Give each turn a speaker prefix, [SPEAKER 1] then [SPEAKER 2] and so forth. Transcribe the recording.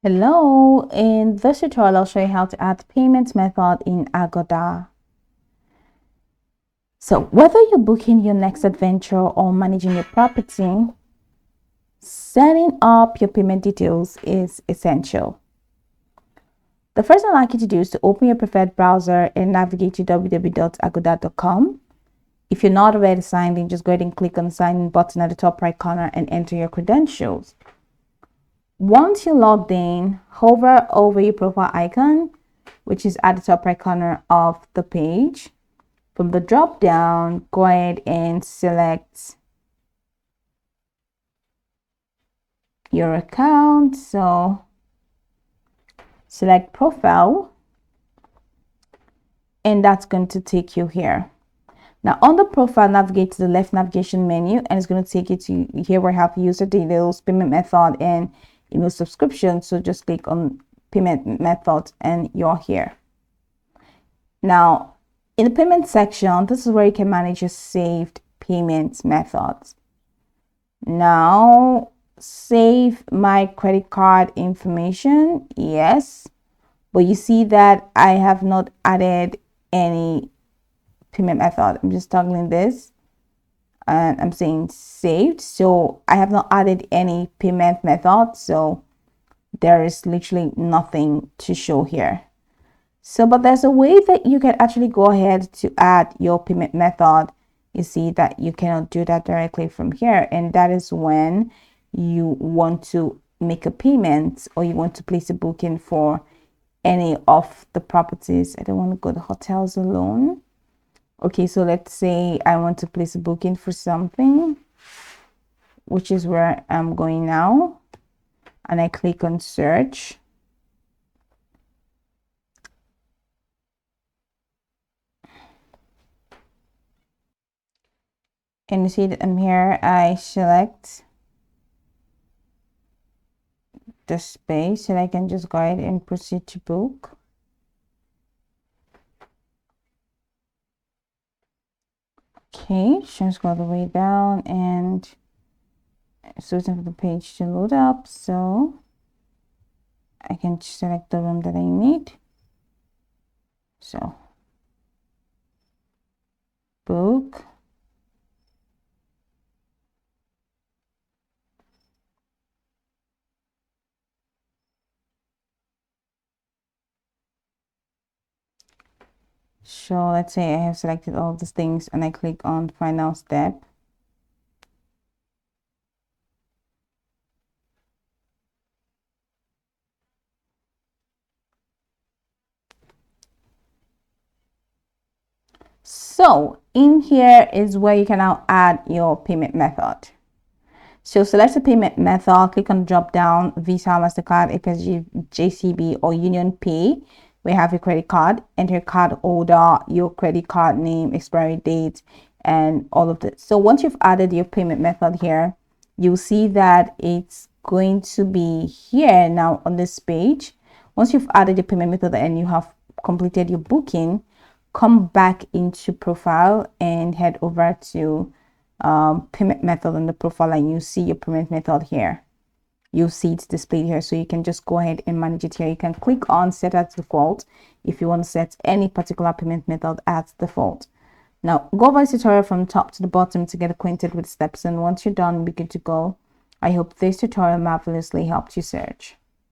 [SPEAKER 1] Hello, in this tutorial I'll show you how to add payment method in Agoda. So whether you're booking your next adventure or managing your property, setting up your payment details is essential. The first thing I'd like you to do is to open your preferred browser and navigate to www.agoda.com. If you're not already signed in, just go ahead and click on the sign in button at the top right corner and enter your credentials. Once you're logged in, hover over your profile icon, which is at the top right corner of the page. From the drop down, go ahead and select your account. So select profile, and that's going to take you here. Now on the profile, navigate to the left navigation menu, and it's going to take you to here where I have user details, payment method, and email subscription. So just click on payment method and you're here. Now in the payment section, this is where you can manage your saved payment methods. Now save my credit card information, yes, but you see that I have not added any payment method. I'm just toggling this and I'm saying saved, so I have not added any payment method, so there is literally nothing to show here. So but there's a way that you can actually go ahead to add your payment method. You see that you cannot do that directly from here, and that is when you want to make a payment or you want to place a booking for any of the properties. I don't want to go to hotels alone. Okay, so let's say I want to place a booking for something, which is where I'm going now, and I click on search. And you see that I'm here. I select the space and I can just go ahead and proceed to book. Okay, just go all the way down and it's waiting for the page to load up, so I can select the room that I need. So book. So let's say I have selected all of these things and I click on final step. So in here is where you can now add your payment method. So select the payment method, click on the drop down, Visa, MasterCard, FSG, JCB, or Union Pay. We have your credit card, enter your card holder, your credit card name, expiry date, and all of this. So once you've added your payment method here, you'll see that it's going to be here now on this page. Once you've added your payment method and you have completed your booking, come back into profile and head over to payment method on the profile, and you see your payment method here. You'll see it's displayed here, so you can just go ahead and manage it here. You can click on set as default if you want to set any particular payment method as default. Now go over this tutorial from top to the bottom to get acquainted with steps, and once you're done, you'll be good to go. I hope this tutorial marvelously helped you search.